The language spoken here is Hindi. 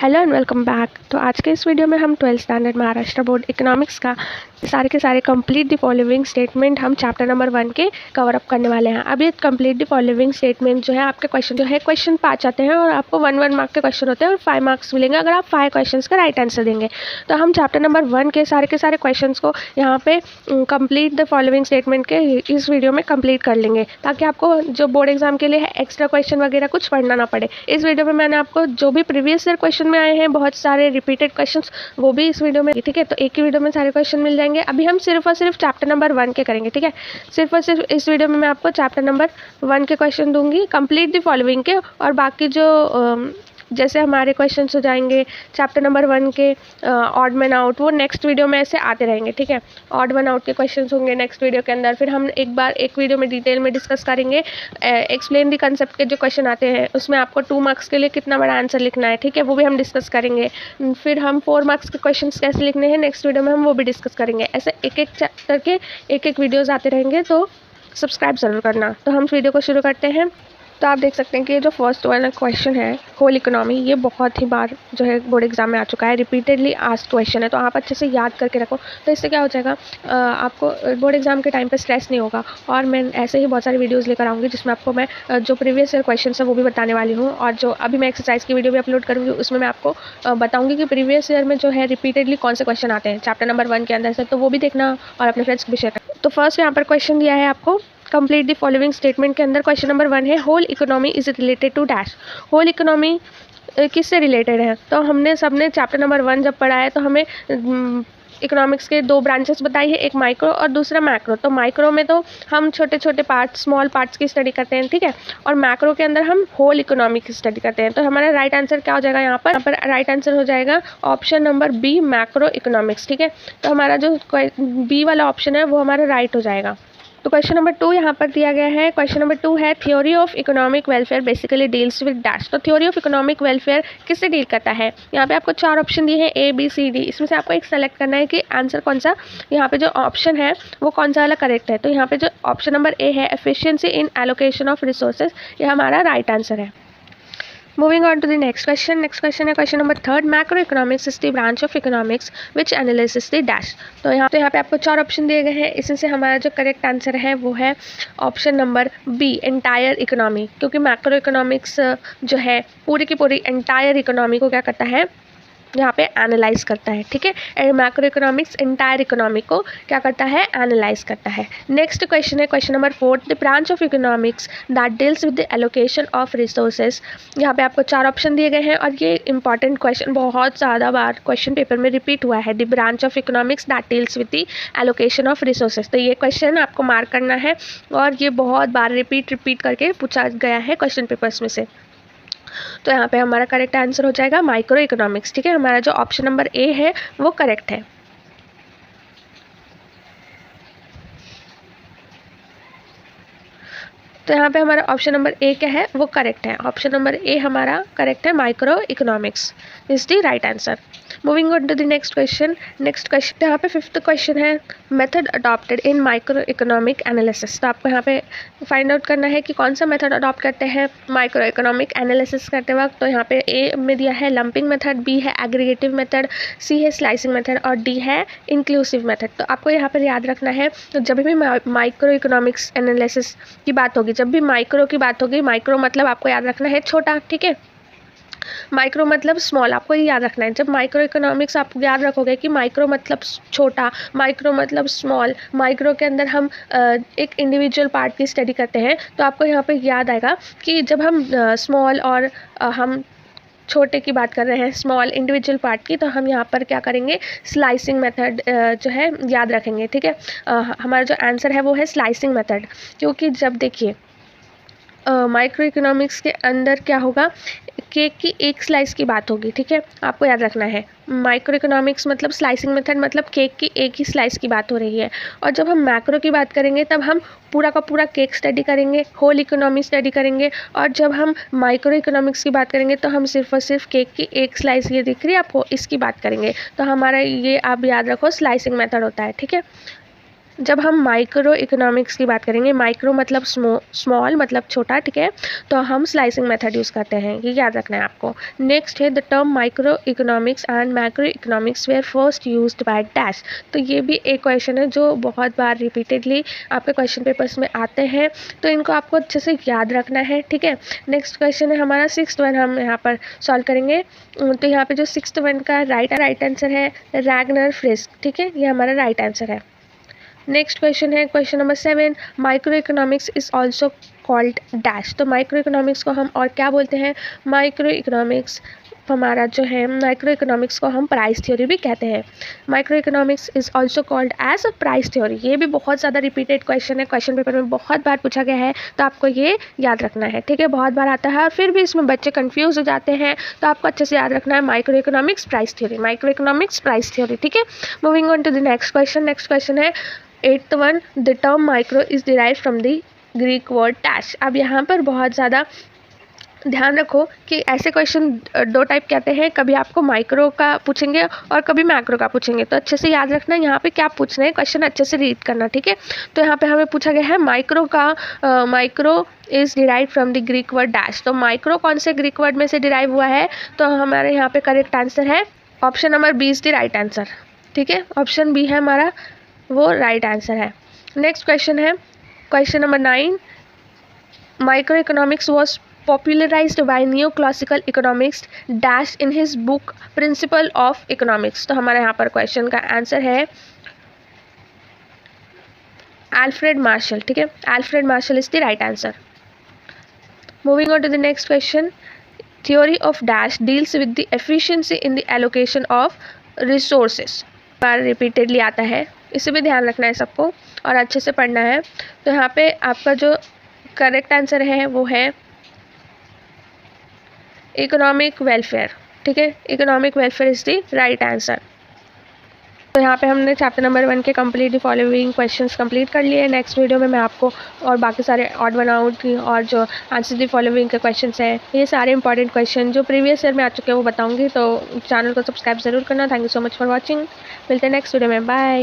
Hello and welcome back. तो आज के इस वीडियो में हम 12th standard Maharashtra board economics का सारे के सारे कंप्लीट द फॉलोइंग स्टेटमेंट हम चैप्टर नंबर 1 के कवर अप करने वाले हैं। अभी कंप्लीट द फॉलोइंग स्टेटमेंट जो है आपके क्वेश्चन जो है क्वेश्चन 5 आते हैं और आपको 1 मार्क के क्वेश्चन होते हैं और 5 मार्क्स मिलेंगे अगर आप 5 क्वेश्चन का राइट आंसर देंगे। तो हम चैप्टर नंबर 1 के सारे क्वेश्चन को यहाँ पे कंप्लीट द फॉलोइंग स्टेटमेंट के इस वीडियो में कंप्लीट कर लेंगे ताकि आपको जो बोर्ड एग्जाम के लिए एक्स्ट्रा क्वेश्चन वगैरह कुछ पढ़ना ना पड़े। इस वीडियो में मैंने आपको जो भी प्रीवियस ईयर क्वेश्चन में आए हैं बहुत सारे रिपीटेड क्वेश्चंस वो भी इस वीडियो में, ठीक है। तो एक ही वीडियो में सारे क्वेश्चन मिल जाएंगे। अभी हम सिर्फ और सिर्फ चैप्टर नंबर 1 के करेंगे, ठीक है। सिर्फ और सिर्फ इस वीडियो में मैं आपको चैप्टर नंबर 1 के क्वेश्चन दूंगी कंप्लीट द फॉलोइंग के, और बाकी जो जैसे हमारे क्वेश्चंस हो जाएंगे चैप्टर नंबर 1 के ऑड मैन आउट, वो नेक्स्ट वीडियो में ऐसे आते रहेंगे, ठीक है। ऑड मैन आउट के क्वेश्चंस होंगे नेक्स्ट वीडियो के अंदर। फिर हम एक वीडियो में डिटेल में डिस्कस करेंगे एक्सप्लेन दी कंसेप्ट के जो क्वेश्चन आते हैं उसमें आपको 2 मार्क्स के लिए कितना बड़ा आंसर लिखना है, ठीक है, वो भी हम डिस्कस करेंगे। फिर हम 4 मार्क्स के क्वेश्चन कैसे लिखने हैं नेक्स्ट वीडियो में हम वो भी डिस्कस करेंगे। ऐसे एक चैप्टर के एक वीडियोज़ आते रहेंगे, तो सब्सक्राइब ज़रूर करना। तो हम वीडियो को शुरू करते हैं। तो आप देख सकते हैं कि ये जो फर्स्ट वाला क्वेश्चन है होल इकोनॉमी, ये बहुत ही बार जो है बोर्ड एग्जाम में आ चुका है, रिपीटेडली आस्क्ड क्वेश्चन है। तो आप अच्छे से याद करके रखो, तो इससे क्या हो जाएगा आपको बोर्ड एग्जाम के टाइम पे स्ट्रेस नहीं होगा। और मैं ऐसे ही बहुत सारी वीडियोस लेकर आऊँगी जिसमें आपको मैं जो प्रीवियस ईयर क्वेश्चन है वो भी बताने वाली हूँ, और जो अभी मैं एक्सरसाइज की वीडियो भी अपलोड करूँगी उसमें मैं आपको बताऊँगी कि प्रीवियस ईयर में जो है रिपीटेडली कौन से क्वेश्चन आते हैं चैप्टर नंबर 1 के अंदर से, तो वो भी देखना और अपने फ्रेंड्स को भी शेयर करना। तो फर्स्ट यहाँ पर क्वेश्चन दिया है आपको कंप्लीट द फॉलोइंग स्टेटमेंट के अंदर क्वेश्चन नंबर 1 है whole economy is related to dash. Whole economy किससे रिलेटेड है? तो हमने सबने चैप्टर नंबर 1 जब पढ़ा है तो हमें इकोनॉमिक्स के 2 ब्रांचेस बताई है, एक माइक्रो और दूसरा मैक्रो। तो माइक्रो में तो हम छोटे छोटे पार्ट्स स्मॉल पार्ट्स की स्टडी करते हैं, ठीक है, और मैक्रो के अंदर हम होल इकोनॉमी की स्टडी करते हैं। तो हमारा राइट आंसर क्या हो जाएगा यहाँ पर राइट आंसर हो जाएगा option number B macro economics, ठीक है। तो हमारा जो बी वाला ऑप्शन है वो हमारा राइट हो जाएगा। तो क्वेश्चन नंबर 2 यहाँ पर दिया गया है। क्वेश्चन नंबर 2 है theory of economic welfare basically deals with dash. तो थ्योरी ऑफ इकोनॉमिक वेलफेयर किससे डील करता है? यहाँ पे आपको 4 ऑप्शन दिए हैं A B C D, इसमें से आपको एक सेलेक्ट करना है कि आंसर कौन सा यहाँ पे जो ऑप्शन है वो कौन सा वाला करेक्ट है। तो यहाँ पे जो ऑप्शन नंबर A है efficiency in allocation of resources, ये हमारा राइट आंसर है। Moving on to the next question. Next question है question number 3 macroeconomics is the branch of economics which analysis the dash. तो यहाँ पे आपको 4 ऑप्शन दिए गए हैं, इसमें से हमारा जो करेक्ट आंसर है वो है option number B entire economy, क्योंकि मैक्रो इकोनॉमिक्स जो है पूरी की पूरी एंटायर इकोनॉमी को क्या करता है यहाँ पे एनालाइज करता है, ठीक है। मैक्रो इकोनॉमिक्स एंटायर इकोनॉमी को क्या करता है? एनालाइज करता है। नेक्स्ट क्वेश्चन है question number 4 the branch of economics that deals with the allocation of resources. यहाँ पे आपको 4 ऑप्शन दिए गए हैं और ये इंपॉर्टेंट क्वेश्चन बहुत ज़्यादा बार क्वेश्चन पेपर में रिपीट हुआ है, the branch of economics that deals with the allocation of resources. तो ये क्वेश्चन आपको मार्क करना है और ये बहुत बार रिपीट करके पूछा गया है क्वेश्चन पेपर्स में से। तो यहाँ पे हमारा करेक्ट आंसर हो जाएगा माइक्रो इकोनॉमिक्स, ठीक है। हमारा जो ऑप्शन नंबर A है वो करेक्ट है। तो यहाँ पे हमारा ऑप्शन नंबर A क्या है वो करेक्ट है। ऑप्शन नंबर A हमारा करेक्ट है, micro economics is the right answer. Moving on to the next question. Next question यहाँ पे 5th क्वेश्चन है method adopted in micro economic analysis. तो आपको यहाँ पे फाइंड आउट करना है कि कौन सा मेथड अडॉप्ट करते हैं माइक्रो इकोनॉमिक एनालिसिस करते वक्त। तो यहाँ पे A में दिया है लंपिंग मेथड, B है एग्रीगेटिव मेथड, C है स्लाइसिंग मेथड और D है इंक्लूसिव मेथड। तो आपको यहाँ पर याद रखना है तो जब भी माइक्रो इकोनॉमिक्स एनालिसिस की बात होगी, जब भी माइक्रो की बात होगी, माइक्रो मतलब आपको याद रखना है छोटा, ठीक है, माइक्रो मतलब स्मॉल, आपको ये याद रखना है। जब माइक्रो इकोनॉमिक्स आप याद रखोगे कि माइक्रो मतलब छोटा, माइक्रो मतलब स्मॉल, माइक्रो के अंदर हम एक इंडिविजुअल पार्ट की स्टडी करते हैं, तो आपको यहाँ पे याद आएगा कि जब हम स्मॉल और हम छोटे की बात कर रहे हैं, स्मॉल इंडिविजुअल पार्ट की, तो हम यहाँ पर क्या करेंगे स्लाइसिंग मेथड जो है याद रखेंगे, ठीक है। हमारा जो आंसर है वो है स्लाइसिंग मेथड, क्योंकि जब देखिए माइक्रो इकोनॉमिक्स के अंदर क्या होगा, केक की एक स्लाइस की बात होगी, ठीक है, आपको याद रखना है। माइक्रो इकोनॉमिक्स मतलब स्लाइसिंग मेथड मतलब केक की एक ही स्लाइस की बात हो रही है। और जब हम मैक्रो की बात करेंगे तब हम पूरा का पूरा केक स्टडी करेंगे, होल इकोनॉमी स्टडी करेंगे। और जब हम माइक्रो इकोनॉमिक्स की बात करेंगे तो हम सिर्फ और सिर्फ केक की एक स्लाइस ये दिख रही है आपको, इसकी बात करेंगे। तो हमारा ये आप याद रखो स्लाइसिंग मेथड होता है, ठीक है। जब हम माइक्रो इकोनॉमिक्स की बात करेंगे, माइक्रो मतलब स्मॉल मतलब छोटा, ठीक है, तो हम स्लाइसिंग मेथड यूज़ करते हैं, ये याद रखना है आपको। नेक्स्ट है the term micro economics and macro economics were first used by dash. तो ये भी एक क्वेश्चन है जो बहुत बार रिपीटेडली आपके क्वेश्चन पेपर्स में आते हैं, तो इनको आपको अच्छे से याद रखना है, ठीक है। नेक्स्ट क्वेश्चन है हमारा 6th वन, हम यहाँ पर सॉल्व करेंगे। तो यहाँ पे जो 6th वन का राइट आंसर है रैगनर फ्रिस्क, ठीक है, ये हमारा राइट आंसर है। नेक्स्ट क्वेश्चन है question number 7, micro economics is also called dash. तो माइक्रो इकोनॉमिक्स को हम और क्या बोलते हैं? माइक्रो इकोनॉमिक्स हमारा जो है, माइक्रो इकोनॉमिक्स को हम प्राइस थ्योरी भी कहते हैं। Micro economics is also called as a price theory. ये भी बहुत ज़्यादा रिपीटेड क्वेश्चन है, क्वेश्चन पेपर में बहुत बार पूछा गया है, तो आपको ये याद रखना है, ठीक है। बहुत बार आता है और फिर भी इसमें बच्चे कंफ्यूज हो जाते हैं, तो आपको अच्छे से याद रखना है micro economics price theory, micro economics price theory, ठीक है। Moving on to the next question. Next question है 8th one, the term micro is derived from the Greek word dash. अब यहाँ पर बहुत ज़्यादा ध्यान रखो कि ऐसे क्वेश्चन दो टाइप के आते हैं, कभी आपको माइक्रो का पूछेंगे और कभी मैक्रो का पूछेंगे, तो अच्छे से याद रखना यहाँ पे क्या पूछ रहे हैं, क्वेश्चन अच्छे से रीड करना, ठीक है। तो यहाँ पे हमें पूछा गया है माइक्रो का, micro is derive from the Greek word dash. तो माइक्रो कौन से ग्रीक वर्ड में से डिराइव हुआ है? तो हमारे यहाँ पे करेक्ट आंसर है option number B is the right answer, ठीक है। ऑप्शन बी है हमारा, वो राइट आंसर है। नेक्स्ट क्वेश्चन है question number 9, micro economics was popularized by neoclassical economics dash in his book Principle of Economics। तो हमारे यहाँ पर क्वेश्चन का आंसर है अल्फ्रेड मार्शल, ठीक है, Alfred Marshall is the right answer. Moving on to the next question, theory of dash deals with the efficiency in the allocation of resources। Bar repeatedly आता है, इसे भी ध्यान रखना है सबको और अच्छे से पढ़ना है। तो यहाँ पे आपका जो करेक्ट आंसर है वो है इकोनॉमिक वेलफेयर, ठीक है, economic welfare is the right answer. तो यहाँ पे हमने चैप्टर नंबर 1 के complete the following questions complete कर लिए। नेक्स्ट वीडियो में मैं आपको और बाकी सारे ऑड वन आउट और जो आंसर द फॉलोइंग के क्वेश्चंस हैं, ये सारे इंपॉर्टेंट क्वेश्चन जो प्रीवियस ईयर में आ चुके हैं वो बताऊँगी। तो चैनल को सब्सक्राइब ज़रूर करना। Thank you so much for watching. मिलते हैं नेक्स्ट वीडियो में, बाय।